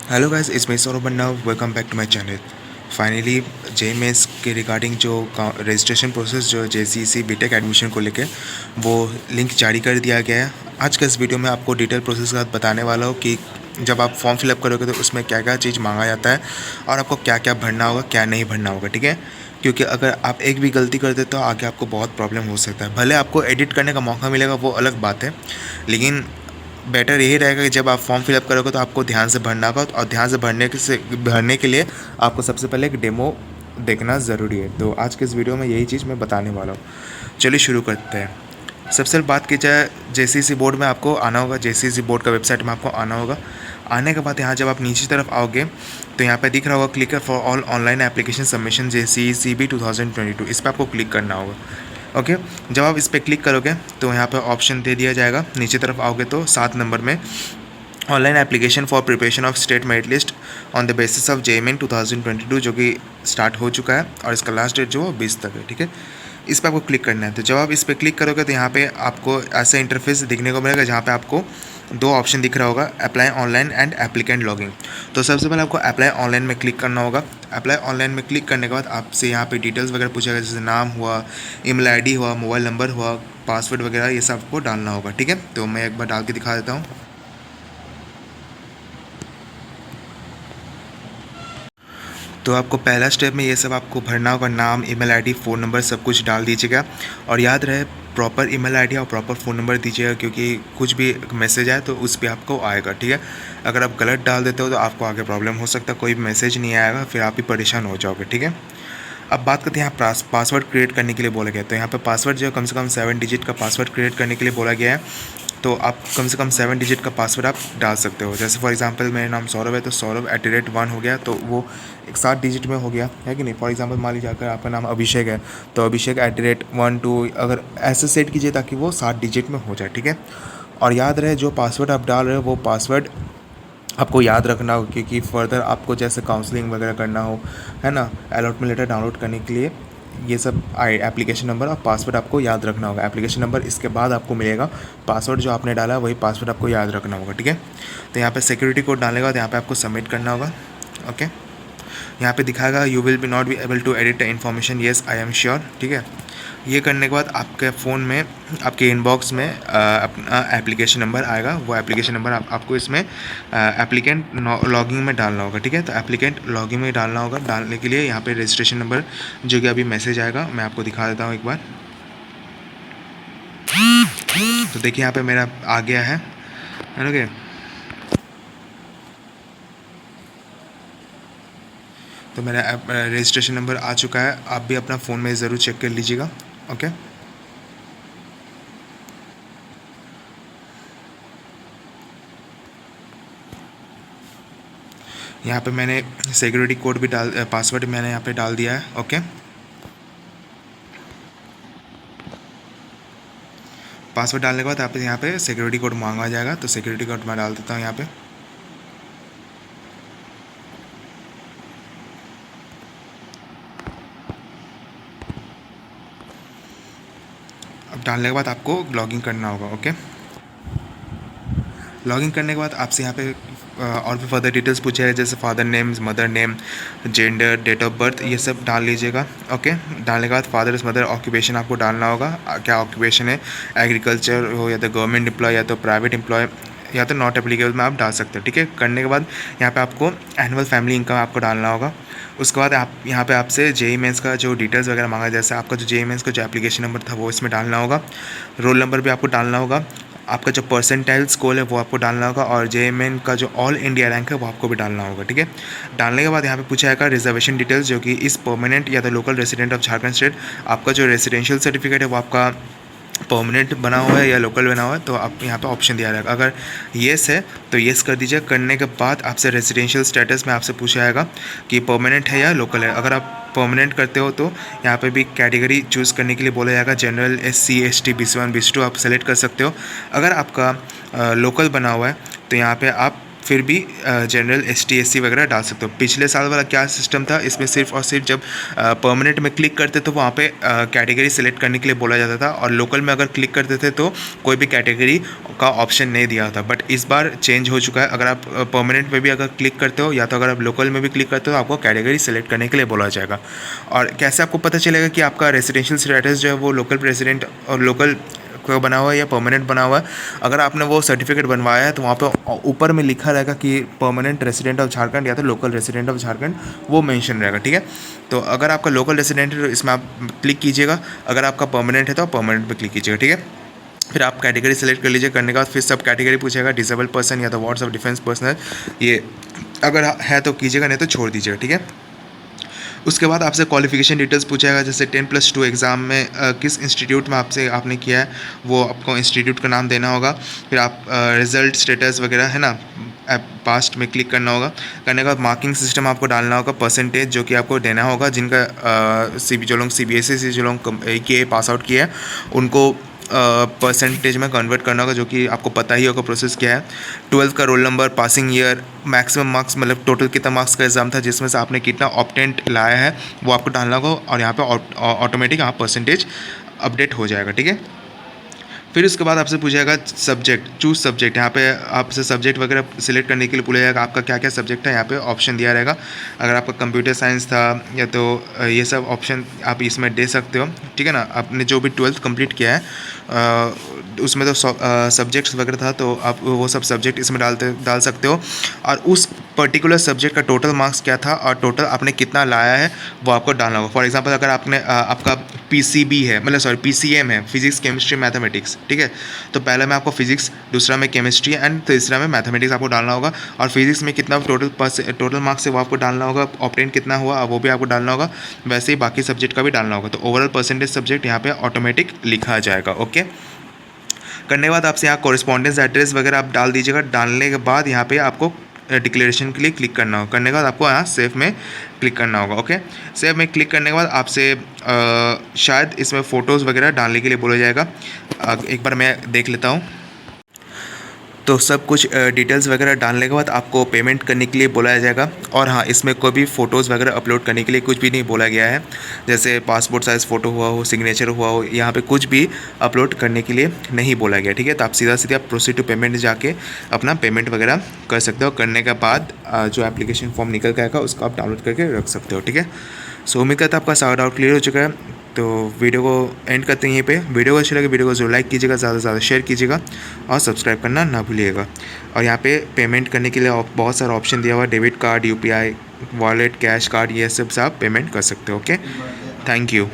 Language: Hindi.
Hello guys, it's me Saurabh Banna. Welcome back to my channel. Finally JMS के रिगार्डिंग जो रजिस्ट्रेशन प्रोसेस जो जेसीसी बीटेक एडमिशन को लेके वो लिंक जारी कर दिया गया है। आज के इस वीडियो में आपको डिटेल प्रोसेस के साथ बताने वाला हूँ कि जब आप फॉर्म फिलअप करोगे तो उसमें क्या क्या चीज़ मांगा जाता है और आपको क्या क्या भरना होगा, क्या नहीं भरना होगा। ठीक है, क्योंकि अगर आप एक भी गलती कर देते हो आगे आपको बहुत प्रॉब्लम हो सकता है। भले आपको एडिट करने का मौका मिलेगा, वो अलग बात है, लेकिन बेटर यही रहेगा कि जब आप फॉर्म फिलअप करोगे तो आपको ध्यान से भरना होगा। और ध्यान से भरने के लिए आपको सबसे पहले एक डेमो देखना ज़रूरी है। तो आज के इस वीडियो में यही चीज़ मैं बताने वाला हूँ। चलिए शुरू करते हैं। सबसे बात की जाए, जेसीसी बोर्ड में आपको आना होगा। जेसीसी बोर्ड का वेबसाइट में आपको आना होगा। आने के बाद यहाँ जब आप नीचे तरफ आओगे तो यहाँ पे दिख रहा होगा click for all online application submission JCCB 2022। इस पर आपको क्लिक करना होगा। ओके, जब आप इस पर क्लिक करोगे तो यहाँ पे ऑप्शन दे दिया जाएगा। नीचे तरफ आओगे तो 7 नंबर में online application for preparation of state merit list on the basis of JMN 2022 जो कि स्टार्ट हो चुका है और इसका लास्ट डेट जो 20 तक है। ठीक है, इस पर आपको क्लिक करना है। तो जब आप इस पर क्लिक करोगे तो यहाँ पे आपको ऐसा इंटरफेस दिखने को मिलेगा जहाँ पे आपको दो ऑप्शन दिख रहा होगा, apply online and applicant logging. तो सबसे पहले आपको अप्लाई ऑनलाइन में क्लिक करना होगा। अप्लाई ऑनलाइन में क्लिक करने के बाद आपसे यहाँ पे डिटेल्स वगैरह पूछेगा, जैसे नाम हुआ, ईमेल आईडी हुआ, मोबाइल नंबर हुआ, पासवर्ड वगैरह, ये सब आपको डालना होगा। ठीक है, तो मैं एक बार डाल के दिखा देता हूँ। तो आपको पहला स्टेप में ये सब आपको भरना होगा, नाम, ईमेल आईडी, फ़ोन नंबर सब कुछ डाल दीजिएगा। और याद रहे प्रॉपर ईमेल आईडी और प्रॉपर फ़ोन नंबर दीजिएगा, क्योंकि कुछ भी मैसेज आए तो उस पर आपको आएगा। ठीक है, अगर आप गलत डाल देते हो तो आपको आगे प्रॉब्लम हो सकता है, कोई मैसेज नहीं आएगा, फिर आप ही परेशान हो जाओगे। ठीक है, अब बात करते हैं यहाँ पासवर्ड क्रिएट करने के लिए बोला गया है। तो यहाँ पे पासवर्ड जो है कम से कम 7 डिजिट का पासवर्ड क्रिएट करने के लिए बोला गया है। तो आप कम से कम 7 डिजिट का पासवर्ड आप डाल सकते हो। जैसे फॉर एग्जांपल मेरा नाम सौरभ है तो सौरभ @1 हो गया, तो वो एक 7 डिजिट में हो गया है कि नहीं। फॉर एग्जांपल मान लीजिए अगर आपका नाम अभिषेक है तो अभिषेक @1 2 अगर ऐसे सेट कीजिए ताकि वो 7 डिजिट में हो जाए। ठीक है, और याद रहे जो पासवर्ड आप डाल रहे हो वो पासवर्ड आपको याद रखना हो, क्योंकि फर्दर आपको जैसे काउंसलिंग वगैरह करना हो, है ना, अलॉटमेंट लेटर डाउनलोड करने के लिए ये सब एप्लीकेशन नंबर और पासवर्ड आपको याद रखना होगा। एप्लीकेशन नंबर इसके बाद आपको मिलेगा, पासवर्ड जो आपने डाला है वही पासवर्ड आपको याद रखना होगा। ठीक है, तो यहाँ पे सिक्योरिटी कोड डालेगा तो यहाँ पे आपको सबमिट करना होगा। ओके, यहाँ पे दिखाएगा you will be not be able to edit the information, yes I am sure. ठीक है, ये करने के बाद आपके फ़ोन में, आपके इनबॉक्स में अपना एप्लीकेशन नंबर आएगा। वो एप्लीकेशन नंबर आपको इसमें एप्लीकेंट लॉगिंग में डालना होगा। ठीक है, तो एप्लीकेंट लॉगिंग में डालना होगा। डालने के लिए यहाँ पे रजिस्ट्रेशन नंबर जो कि अभी मैसेज आएगा, मैं आपको दिखा देता हूँ एक बार। तो देखिए यहाँ पे मेरा आ गया है। ओके, तो मेरा रजिस्ट्रेशन नंबर आ चुका है। आप भी अपना फ़ोन में ज़रूर चेक कर लीजिएगा। ओके, यहाँ पे मैंने सिक्योरिटी कोड भी पासवर्ड मैंने यहाँ पे डाल दिया है। ओके, पासवर्ड डालने के बाद आप यहाँ पे सिक्योरिटी कोड मांगा जाएगा, तो सिक्योरिटी कोड मैं डाल देता हूँ यहाँ पे। अब डालने के बाद आपको लॉगिन करना होगा। ओके, लॉगिन करने के बाद आपसे यहाँ पे और भी फर्दर डिटेल्स पूछे हैं, जैसे father name, mother name, gender, date of birth, ये सब डाल लीजिएगा। ओके, डालने के बाद फादर मदर ऑक्यूपेशन आपको डालना होगा, क्या ऑक्यूपेशन है, एग्रीकल्चर हो या तो गवर्नमेंट एम्प्लॉय या तो प्राइवेट एम्प्लॉय या तो नॉट एप्लीकेबल में आप डाल सकते हो। ठीक है, करने के बाद यहाँ पे आपको एनुअल फैमिली इनकम आपको डालना होगा। उसके बाद आप यहाँ पे आपसे जेईई मेंस का जो डिटेल्स वगैरह मांगा, जैसे आपका जो जेईई मेंस का जो एप्लीकेशन नंबर था वो इसमें डालना होगा। रोल नंबर भी आपको डालना होगा। आपका जो परसेंटाइल स्कोर है वो आपको डालना होगा, और जेएमएन का जो ऑल इंडिया रैंक है वो आपको भी डालना होगा। ठीक है, डालने के बाद यहाँ पे पूछा जाएगा रिजर्वेशन डिटेल्स, जो कि इस परमानेंट या तो local resident of Jharkhand state, आपका जो रेसिडेंशियल सर्टिफिकेट है वो आपका परमानेंट बना हुआ है या लोकल बना हुआ है, तो आप यहाँ पे ऑप्शन दिया रहेगा। अगर येस है तो येस कर दीजिए। करने के बाद आपसे रेजिडेंशियल स्टेटस में आपसे पूछा जाएगा कि परमानेंट है या लोकल है। अगर आप परमानेंट करते हो तो यहाँ पे भी कैटेगरी चूज़ करने के लिए बोला जाएगा, general, SC ST BC1 BC2 आप सेलेक्ट कर सकते हो। अगर आपका लोकल बना हुआ है तो यहाँ पे आप फिर भी जनरल ST SC वगैरह डाल सकते हो। पिछले साल वाला क्या सिस्टम था, इसमें सिर्फ और सिर्फ जब परमानेंट में क्लिक करते तो वहाँ पे कैटेगरी सेलेक्ट करने के लिए बोला जाता था, और लोकल में अगर क्लिक करते थे तो कोई भी कैटेगरी का ऑप्शन नहीं दिया था। बट इस बार चेंज हो चुका है, अगर आप परमानेंट में भी अगर क्लिक करते हो या तो अगर आप लोकल में भी क्लिक करते हो तो आपको कैटेगरी सेलेक्ट करने के लिए बोला जाएगा। और कैसे आपको पता चलेगा कि आपका रेसिडेंशियल स्टेटस जो है वो लोकल रेसिडेंट और लोकल को बना हुआ है या परमानेंट बना हुआ है? अगर आपने वो सर्टिफिकेट बनवाया है तो वहाँ पे ऊपर में लिखा रहेगा कि परमानेंट रेसिडेंट ऑफ झारखंड या तो लोकल रेसिडेंट ऑफ झारखंड, वो मेंशन रहेगा, ठीक है। तो अगर आपका लोकल रेसिडेंट है तो इसमें आप क्लिक कीजिएगा, अगर आपका परमानेंट है तो आप परमानेंट पे क्लिक कीजिएगा, ठीक है। फिर आप कैटेगरी सेलेक्ट कर लीजिए, करने के बाद फिर सब कैटेगरी पूछेगा, डिसेबल पर्सन या तो वार्ड्स ऑफ डिफेंस पर्सनल, ये अगर है तो कीजिएगा, नहीं तो छोड़ दीजिएगा, ठीक है। उसके बाद आपसे क्वालिफिकेशन डिटेल्स पूछेगा, जैसे 10+2 एग्ज़ाम में किस इंस्टीट्यूट में आपने किया है, वो आपको इंस्टीट्यूट का नाम देना होगा। फिर आप रिज़ल्ट स्टेटस वगैरह है ना, पास्ट में क्लिक करना होगा। करने के बाद मार्किंग सिस्टम आपको डालना होगा, परसेंटेज जो कि आपको देना होगा, जिनका जो लोग CBSE से जो लोग किए पास आउट किए हैं उनको परसेंटेज में कन्वर्ट करना होगा, जो कि आपको पता ही होगा प्रोसेस क्या है। 12th का roll number, passing year, maximum marks, मतलब टोटल कितना मार्क्स का एग्ज़ाम था जिसमें से आपने कितना ऑब्टेंट लाया है वो आपको डालना होगा, और यहाँ पे ऑटोमेटिक यहाँ परसेंटेज अपडेट हो जाएगा, ठीक है। फिर उसके बाद आपसे पूछेगा सब्जेक्ट, चूज़ सब्जेक्ट, यहाँ पे आपसे सब्जेक्ट वगैरह सिलेक्ट करने के लिए पूछा जाएगा आपका क्या क्या सब्जेक्ट है। यहाँ पे ऑप्शन दिया रहेगा, अगर आपका कंप्यूटर साइंस था या तो ये सब ऑप्शन आप इसमें दे सकते हो, ठीक है ना। आपने जो भी 12th कंप्लीट किया है उसमें तो सब्जेक्ट्स वगैरह था, तो आप वो सब सब्जेक्ट इसमें डाल सकते हो, और उस पर्टिकुलर सब्जेक्ट का टोटल मार्क्स क्या था और टोटल आपने कितना लाया है वो आपको डालना होगा। फॉर एग्जांपल अगर आपने आपका PCB है, मतलब सॉरी PCM है, फिजिक्स केमिस्ट्री मैथमेटिक्स, ठीक है, तो पहले में आपको फिजिक्स, दूसरा में केमिस्ट्री एंड तीसरा में मैथमेटिक्स आपको डालना होगा, और फिजिक्स में कितना टोटल मार्क्स है वो आपको डालना होगा, ऑब्टेन कितना हुआ वो भी आपको डालना होगा, वैसे ही बाकी सब्जेक्ट का भी डालना होगा। तो ओवरऑल परसेंटेज सब्जेक्ट यहाँ पे ऑटोमेटिक लिखा जाएगा, ओके। करने के बाद आपसे यहाँ कॉरेस्पॉन्डेंस एड्रेस वगैरह आप डाल दीजिएगा। डालने के बाद यहाँ पे आपको डिक्लेरेशन के लिए क्लिक करना होगा। करने के बाद आपको यहाँ सेव में क्लिक करना होगा, ओके। सेव में क्लिक करने के बाद आपसे शायद इसमें फ़ोटोज़ वगैरह डालने के लिए बोला जाएगा। एक बार मैं देख लेता हूँ। तो सब कुछ डिटेल्स वगैरह डालने के बाद आपको पेमेंट करने के लिए बोला जाएगा। और हाँ, इसमें कोई भी फ़ोटोज़ वगैरह अपलोड करने के लिए कुछ भी नहीं बोला गया है, जैसे पासपोर्ट साइज़ फ़ोटो हुआ हो, सिग्नेचर हुआ हो, यहाँ पे कुछ भी अपलोड करने के लिए नहीं बोला गया, ठीक है। तो आप सीधा आप प्रोसीड टू पेमेंट जाके अपना पेमेंट वगैरह कर सकते हो। करने के बाद जो एप्लीकेशन फॉर्म निकल के आएगा उसको आप डाउनलोड करके रख सकते हो, ठीक है। सो उम्मीद करता है आपका सारा डाउट क्लियर हो चुका है। तो वीडियो को एंड करते हैं यहीं पे। वीडियो को अच्छी लगे वीडियो को जरूर लाइक कीजिएगा, ज़्यादा से ज़्यादा शेयर कीजिएगा और सब्सक्राइब करना ना भूलिएगा। और यहाँ पे पेमेंट करने के लिए बहुत सारा ऑप्शन दिया हुआ है, debit card, UPI, wallet, cash card, ये सब से आप पेमेंट कर सकते हो, ओके। Thank you.